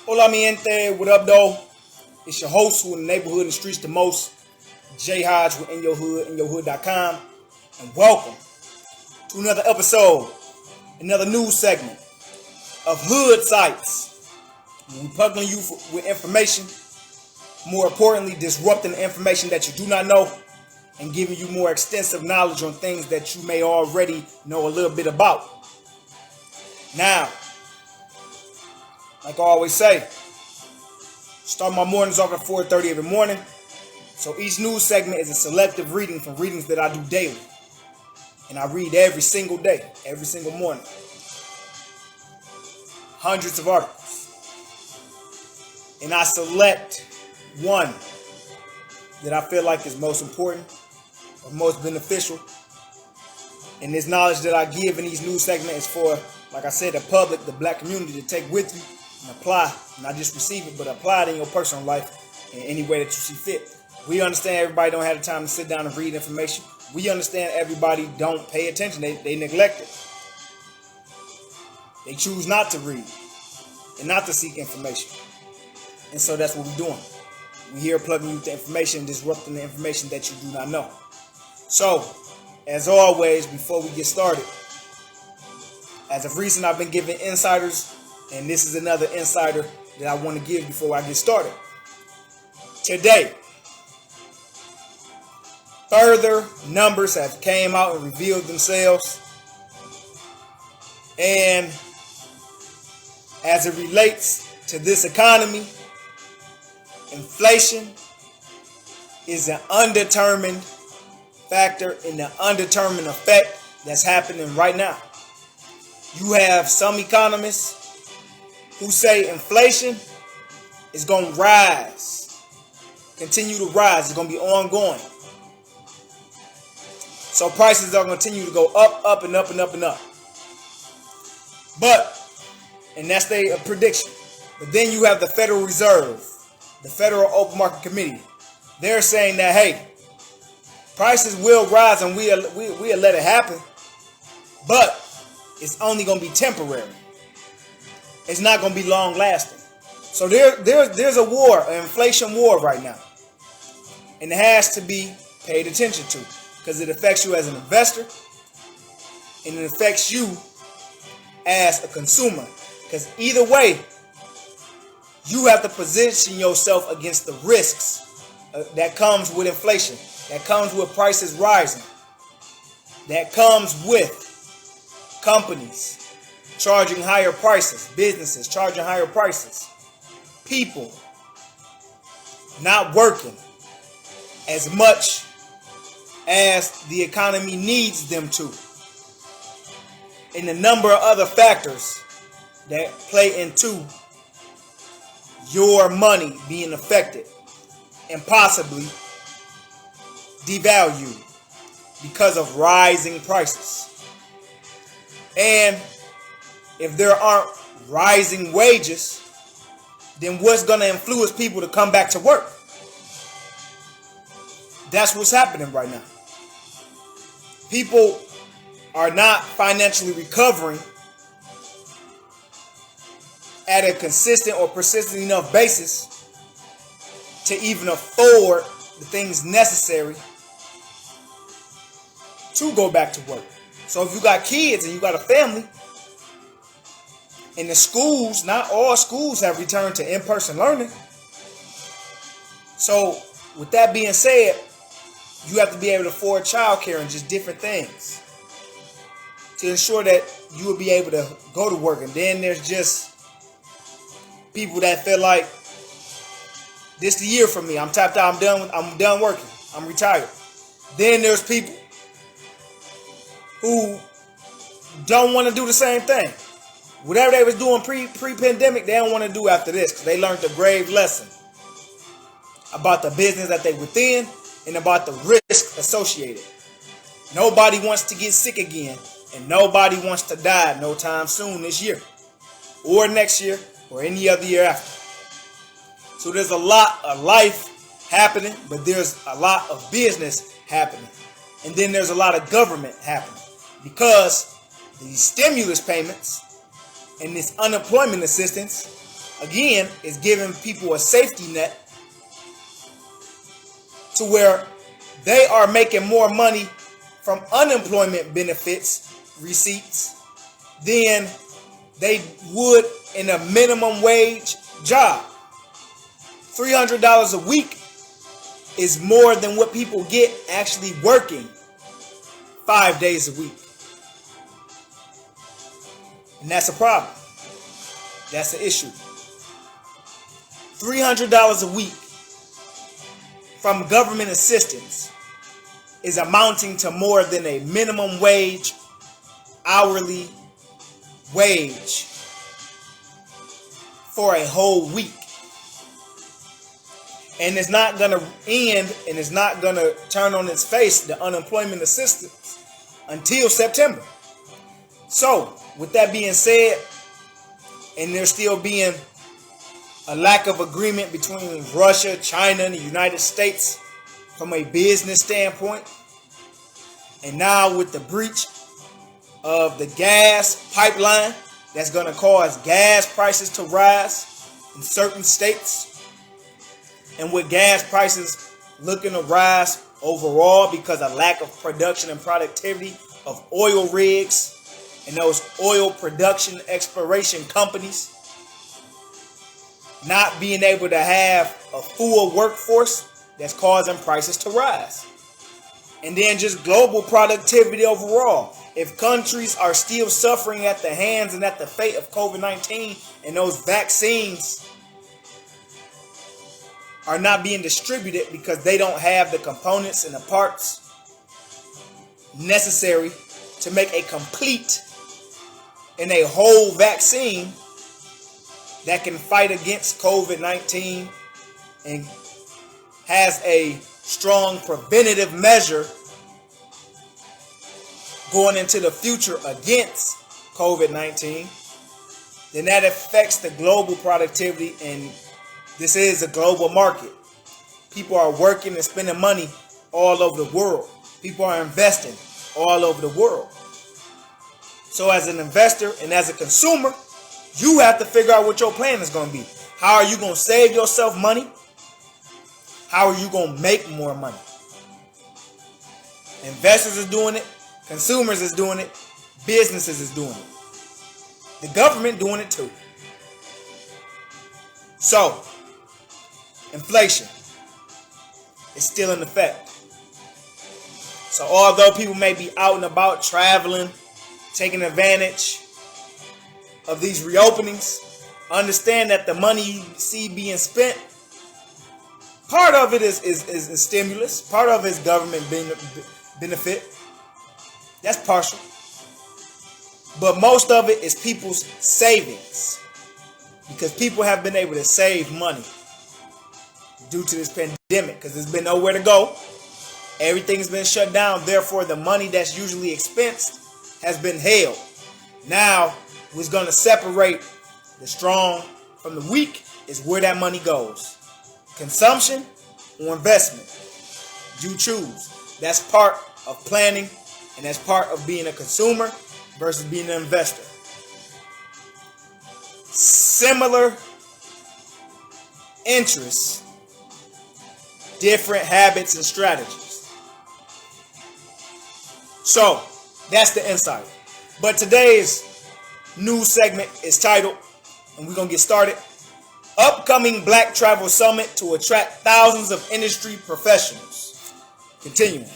Hola mi gente, what up though? It's your host who in the neighborhood and the streets the most, J Hodge with In Your Hood, InYourHood.com, and welcome to another episode, another news segment of Hood Sites. We're puzzling you with information, more importantly, disrupting the information that you do not know, and giving you more extensive knowledge on things that you may already know a little bit about. Now, like I always say, start my mornings off at 4:30 every morning. So each news segment is a selective reading from readings that I do daily. And I read every single day, every single morning. Hundreds of articles. And I select one that I feel like is most important or most beneficial. And this knowledge that I give in these news segments is for, like I said, the public, the black community to take with you and apply, not just receive it, but apply it in your personal life in any way that you see fit. We understand everybody don't have the time to sit down and read information. We understand everybody don't pay attention. They neglect it. They choose not to read and not to seek information. And so that's what we're doing. We're here plugging you with the information, disrupting the information that you do not know. So, as always, before we get started, as of recent, I've been giving insiders, and this is another insider that I want to give before I get started. Today, further numbers have came out and revealed themselves. And as it relates to this economy, inflation is an undetermined factor and an undetermined effect that's happening right now. You have some economists who say inflation is going to rise, continue to rise. It's going to be ongoing. So prices are going to continue to go up, and up, and up, and up. But, and that's their prediction. But then you have the Federal Reserve, the Federal Open Market Committee. They're saying that, hey, prices will rise and we'll let it happen. But it's only going to be temporary. It's not going to be long lasting. So there's a war, an inflation war right now. And it has to be paid attention to because it affects you as an investor and it affects you as a consumer. Because either way, you have to position yourself against the risks that comes with inflation, that comes with prices rising, that comes with companies charging higher prices, businesses charging higher prices, people not working as much as the economy needs them to, and a number of other factors that play into your money being affected and possibly devalued because of rising prices. And if there aren't rising wages, then what's going to influence people to come back to work? That's what's happening right now. People are not financially recovering at a consistent or persistent enough basis to even afford the things necessary to go back to work. So if you got kids and you got a family, and the schools, not all schools have returned to in-person learning. So with that being said, you have to be able to afford childcare and just different things to ensure that you will be able to go to work. And then there's just people that feel like this the year for me. I'm tapped out. I'm done working. I'm retired. Then there's people who don't want to do the same thing. Whatever they was doing pre-pandemic, they don't want to do after this because they learned a grave lesson about the business that they within and about the risk associated. Nobody wants to get sick again, and nobody wants to die no time soon this year or next year or any other year after. So there's a lot of life happening, but there's a lot of business happening. And then there's a lot of government happening because these stimulus payments and this unemployment assistance again, is giving people a safety net to where they are making more money from unemployment benefits receipts than they would in a minimum wage job. $300 a week is more than what people get actually working 5 days a week. And that's a problem. That's an issue. $300 a week from government assistance is amounting to more than a minimum wage, hourly wage for a whole week. And it's not going to end, and it's not going to turn on its face, the unemployment assistance, until September. So, with that being said, and there still being a lack of agreement between Russia, China, and the United States from a business standpoint, and now with the breach of the gas pipeline that's going to cause gas prices to rise in certain states, and with gas prices looking to rise overall because of lack of production and productivity of oil rigs and those oil production exploration companies not being able to have a full workforce, that's causing prices to rise. And then just global productivity overall. If countries are still suffering at the hands and at the fate of COVID-19, and those vaccines are not being distributed because they don't have the components and the parts necessary to make a complete and a whole vaccine that can fight against COVID-19 and has a strong preventative measure going into the future against COVID-19, then that affects the global productivity, and this is a global market. People are working and spending money all over the world. People are investing all over the world. So as an investor and as a consumer, you have to figure out what your plan is going to be. How are you going to save yourself money? How are you going to make more money? Investors are doing it. Consumers is doing it. Businesses is doing it. The government doing it too. So, inflation is still in effect. So although people may be out and about traveling, taking advantage of these reopenings, understand that the money you see being spent, part of it is stimulus, part of it is government benefit. That's partial. But most of it is people's savings, because people have been able to save money due to this pandemic, because there's been nowhere to go. Everything's been shut down. Therefore, the money that's usually expensed has been held. Now, what's going to separate the strong from the weak is where that money goes. Consumption or investment. You choose. That's part of planning, and that's part of being a consumer versus being an investor. Similar interests, different habits and strategies. So, that's the insight. But today's news segment is titled, and we're going to get started, Upcoming Black Travel Summit to Attract Thousands of Industry Professionals. Continuing.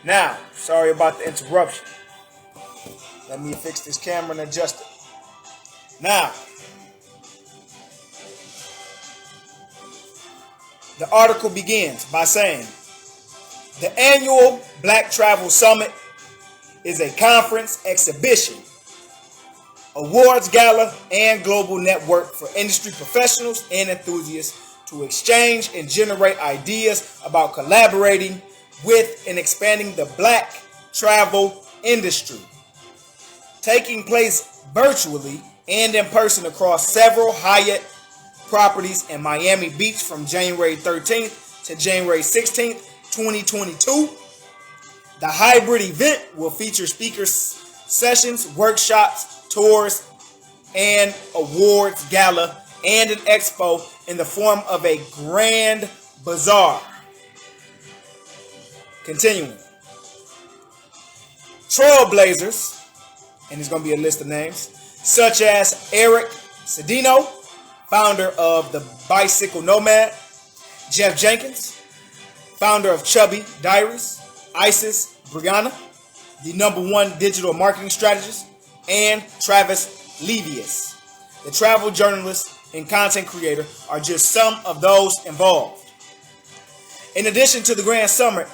Now, sorry about the interruption. Let me fix this camera and adjust it. Now, the article begins by saying, the annual Black Travel Summit is a conference, exhibition, awards gala, and global network for industry professionals and enthusiasts to exchange and generate ideas about collaborating with and expanding the Black travel industry. Taking place virtually and in person across several Hyatt properties in Miami Beach from January 13th to January 16th, 2022. The hybrid event will feature speakers, sessions, workshops, tours, and awards gala and an expo in the form of a grand bazaar. Continuing. Trailblazers, and there's going to be a list of names, such as Eric Cedino, founder of the Bicycle Nomad, Jeff Jenkins, founder of Chubby Diaries, Isis Brianna, the #1 digital marketing strategist, and Travis Levius, the travel journalist and content creator, are just some of those involved. In addition to the Grand Summit,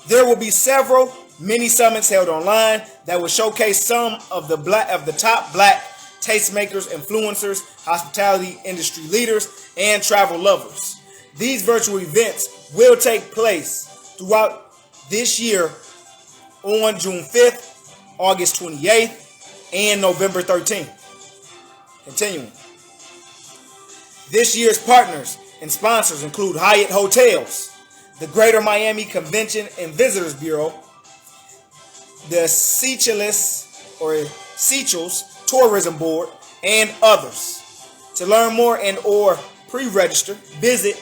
there will be several mini summits held online that will showcase some of the top black tastemakers, influencers, hospitality industry leaders, and travel lovers. These virtual events will take place throughout this year on June 5th, August 28th, and November 13th. Continuing. This year's partners and sponsors include Hyatt Hotels, the Greater Miami Convention and Visitors Bureau, the Seychelles Tourism Board, and others. To learn more and or pre-register, visit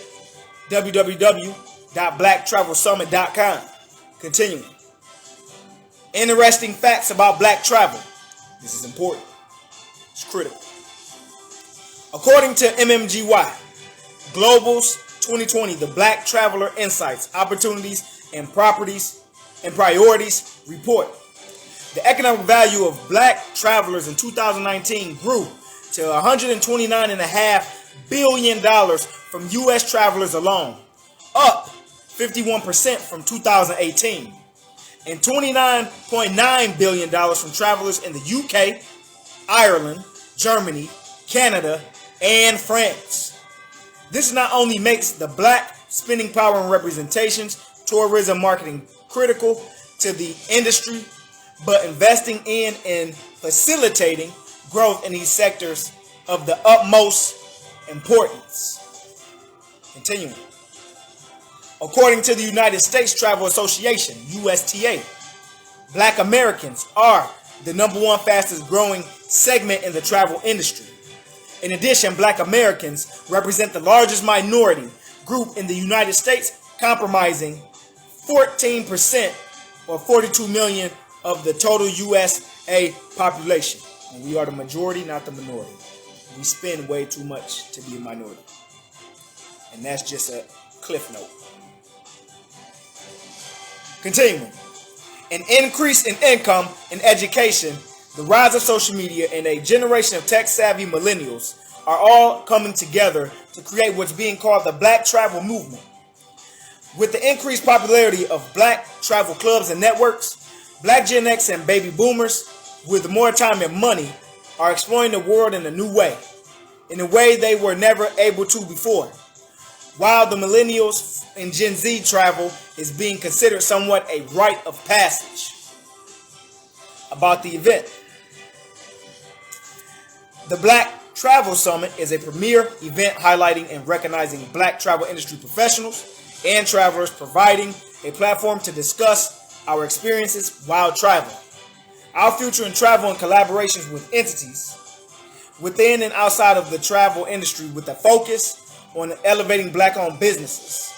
www.blacktravelsummit.com. Continuing. Interesting facts about black travel. This is important. It's critical. According to MMGY, Global's 2020, the Black Traveler Insights, Opportunities, and Priorities report, the economic value of black travelers in 2019 grew to $129.5 billion from U.S. travelers alone, up 51% from 2018, and $29.9 billion from travelers in the UK, Ireland, Germany, Canada, and France. This not only makes the black spending power and representations, tourism marketing critical to the industry, but investing in and facilitating growth in these sectors of the utmost importance. Continuing. According to the United States Travel Association, USTA, black Americans are the #1 fastest growing segment in the travel industry. In addition, black Americans represent the largest minority group in the United States, comprising 14% or 42 million of the total USA population. And we are the majority, not the minority. We spend way too much to be a minority. And that's just a cliff note. Continuing. An increase in income and education, the rise of social media, and a generation of tech-savvy millennials are all coming together to create what's being called the Black Travel Movement. With the increased popularity of black travel clubs and networks, black Gen X and baby boomers with more time and money are exploring the world in a new way, in a way they were never able to before. While the millennials and Gen Z travel is being considered somewhat a rite of passage. About the event. The Black Travel Summit is a premier event highlighting and recognizing black travel industry professionals and travelers, providing a platform to discuss our experiences while traveling, our future in travel, and collaborations with entities within and outside of the travel industry with a focus on elevating black-owned businesses.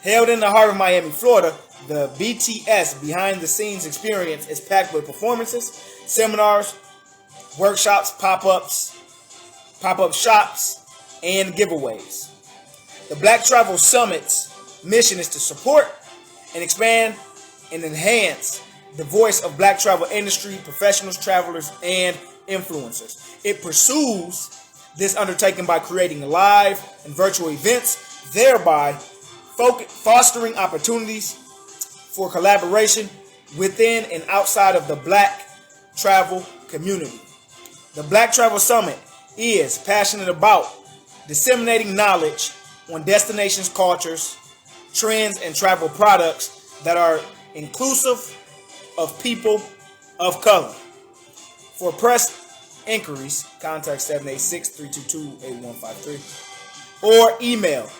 Held in the heart of Miami, Florida, the BTS Behind the Scenes experience is packed with performances, seminars, workshops, pop-up shops, and giveaways. The Black Travel Summit's mission is to support and expand and enhance the voice of black travel industry professionals, travelers, and influencers. It pursues this undertaking by creating live and virtual events, thereby fostering opportunities for collaboration within and outside of the black travel community. The Black Travel Summit is passionate about disseminating knowledge on destinations, cultures, trends, and travel products that are inclusive of people of color. For press inquiries, contact 786-322-8153 or email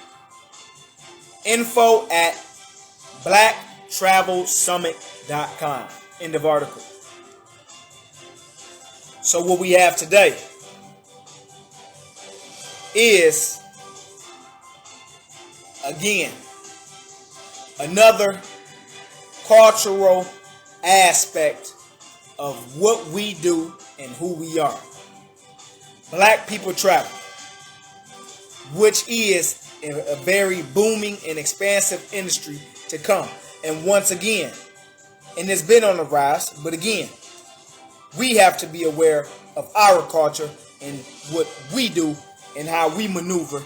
info@blacktravelsummit.com. End of article. So what we have today, is, again, another cultural aspect of what we do and who we are. Black people travel, which is a very booming and expansive industry to come. And once again, and it's been on the rise, but again, we have to be aware of our culture and what we do and how we maneuver.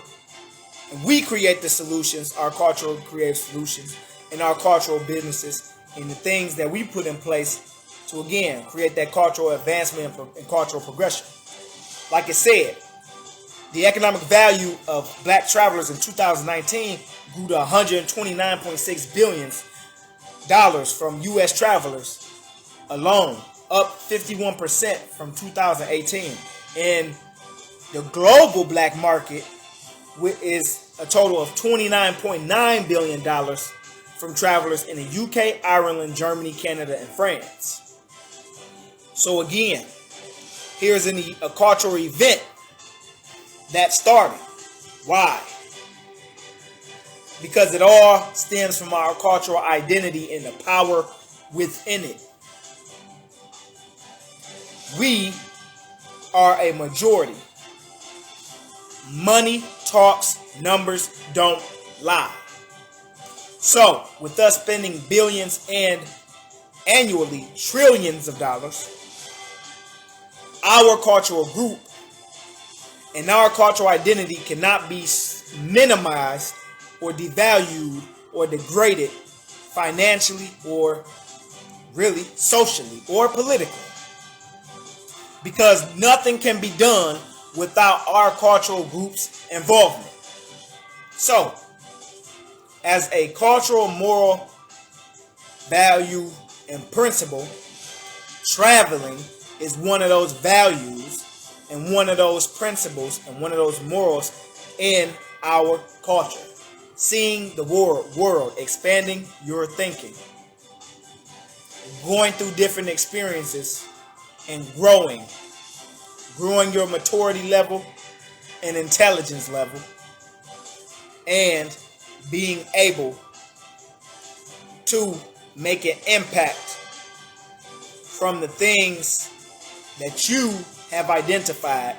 And we create the solutions, our culture creates solutions in our cultural businesses and the things that we put in place to, again, create that cultural advancement and cultural progression. Like I said, the economic value of black travelers in 2019 grew to $129.6 billion from U.S. travelers alone, up 51% from 2018. And the global black market is a total of $29.9 billion from travelers in the UK, Ireland, Germany, Canada, and France. So again, here's a cultural event that started. Why? Because it all stems from our cultural identity and the power within it. We are a majority. Money talks, numbers don't lie. So, with us spending billions and annually trillions of dollars, our cultural group and our cultural identity cannot be minimized or devalued or degraded financially or really socially or politically, because nothing can be done without our cultural group's involvement. So, as a cultural, moral value and principle, traveling is one of those values and one of those principles and one of those morals in our culture. Seeing the world, expanding your thinking, going through different experiences and growing your maturity level and intelligence level, and being able to make an impact from the things that you have identified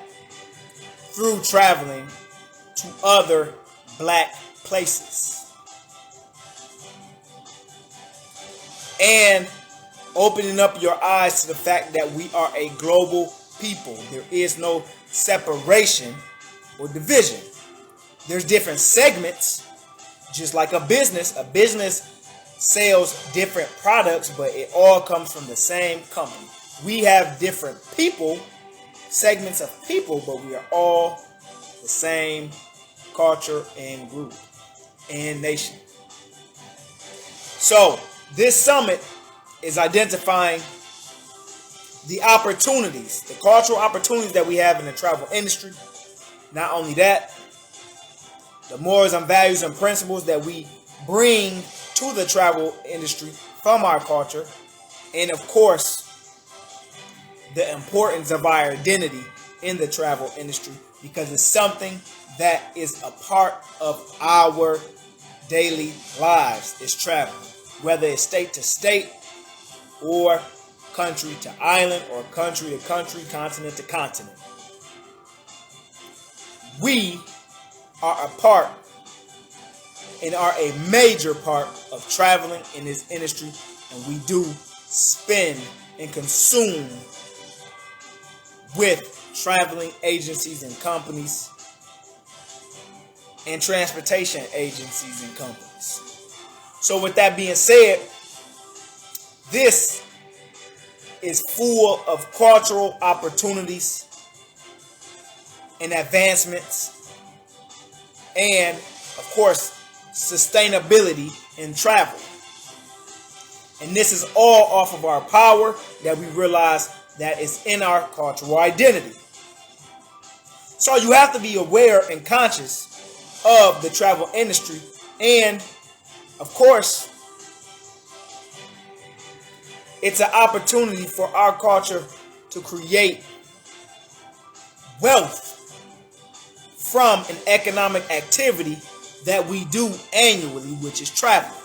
through traveling to other black places and opening up your eyes to the fact that we are a global people. There is no separation or division. There's different segments, just like a business. A business sells different products, but it all comes from the same company. We have different people, segments of people, but we are all the same culture and group and nation. So this summit is identifying the opportunities, the cultural opportunities that we have in the travel industry. Not only that, the morals and values and principles that we bring to the travel industry from our culture, and of course, the importance of our identity in the travel industry, because it's something that is a part of our daily lives, is travel, whether it's state to state or country to island or country to country, continent to continent. We are a part and are a major part of traveling in this industry, and we do spend and consume with traveling agencies and companies and transportation agencies and companies. So with that being said, this is full of cultural opportunities and advancements, and of course sustainability in travel. And this is all off of our power that we realize that is in our cultural identity. So you have to be aware and conscious of the travel industry, and of course it's an opportunity for our culture to create wealth from an economic activity that we do annually, which is traveling.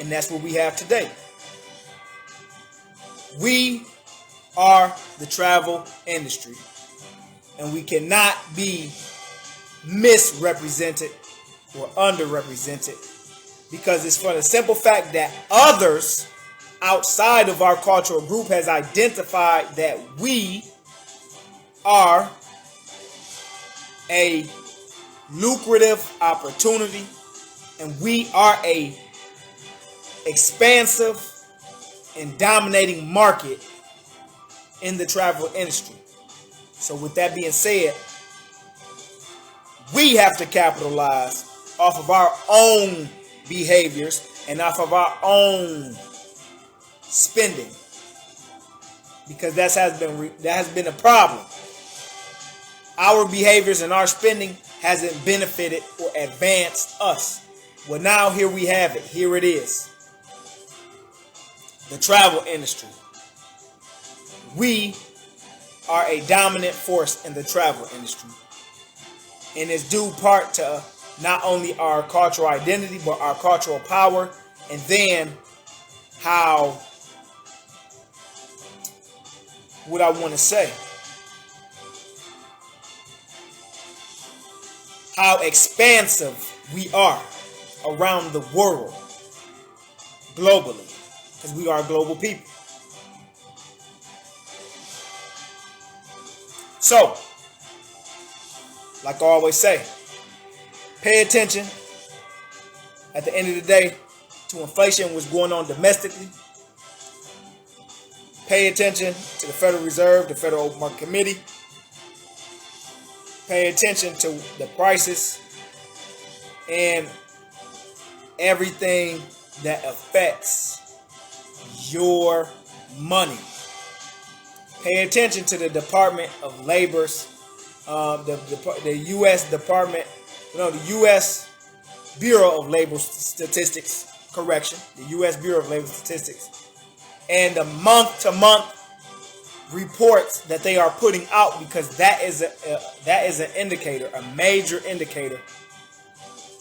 And that's what we have today. We are the travel industry, and we cannot be misrepresented or underrepresented, because it's for the simple fact that others outside of our cultural group has identified that we are a lucrative opportunity, and we are a expansive and dominating market in the travel industry. So with that being said, we have to capitalize off of our own behaviors and off of our own spending, because that has been a problem. Our behaviors and our spending hasn't benefited or advanced us. Well, now here we have it. Here it is. The travel industry. We are a dominant force in the travel industry, and it's due part to not only our cultural identity, but our cultural power, and then how, what I want to say, how expansive we are around the world, globally, because we are global people. So, like I always say, pay attention at the end of the day to inflation, what's going on domestically. Pay attention to the Federal Reserve, the Federal Open Market Committee. Pay attention to the prices and everything that affects your money. Pay attention to the Department of Labor's, the U.S. Department, the U.S. Bureau of Labor Statistics, the U.S. Bureau of Labor Statistics, and the month-to-month reports that they are putting out, because that is an indicator, a major indicator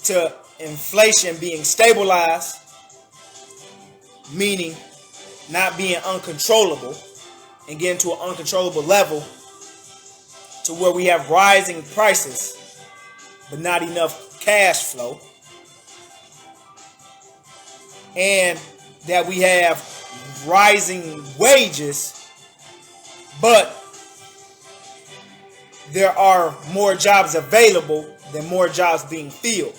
to inflation being stabilized, meaning not being uncontrollable and getting to an uncontrollable level to where we have rising prices but not enough cash flow, and that we have rising wages but there are more jobs available than more jobs being filled.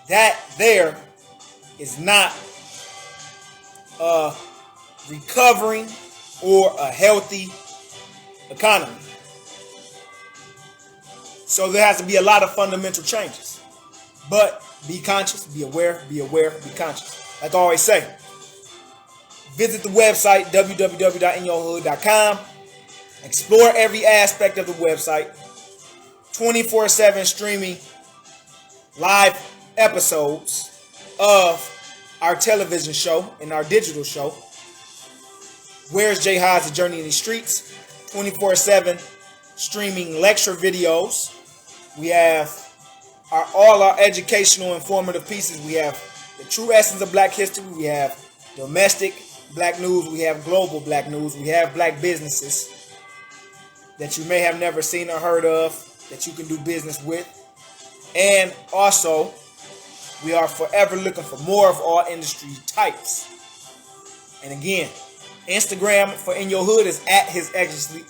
That there is not a recovering or a healthy economy. So there has to be a lot of fundamental changes. But be conscious, be aware, be conscious. Like I always say, visit the website, www.inyourhood.com. Explore every aspect of the website. 24/7 streaming live episodes of our television show and our digital show. Where's Jay Hodge, The Journey in the Streets? 24/7 streaming lecture videos. We have all our educational, informative pieces. We have the true essence of Black history. We have domestic Black news. We have global Black news. We have Black businesses that you may have never seen or heard of that you can do business with. And also, we are forever looking for more of all industry types. And again, Instagram for In Your Hood is at His Excellency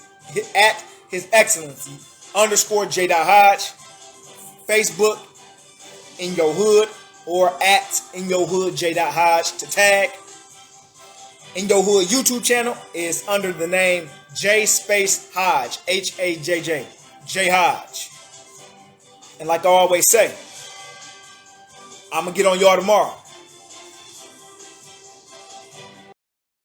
_ J.Hodge. Facebook, In Your Hood, or at In Your Hood J.Hodge to tag. In Your Hood YouTube channel is under the name J Space Hodge, H-A-J-J, J Hodge. And like I always say, I'm going to get on y'all tomorrow.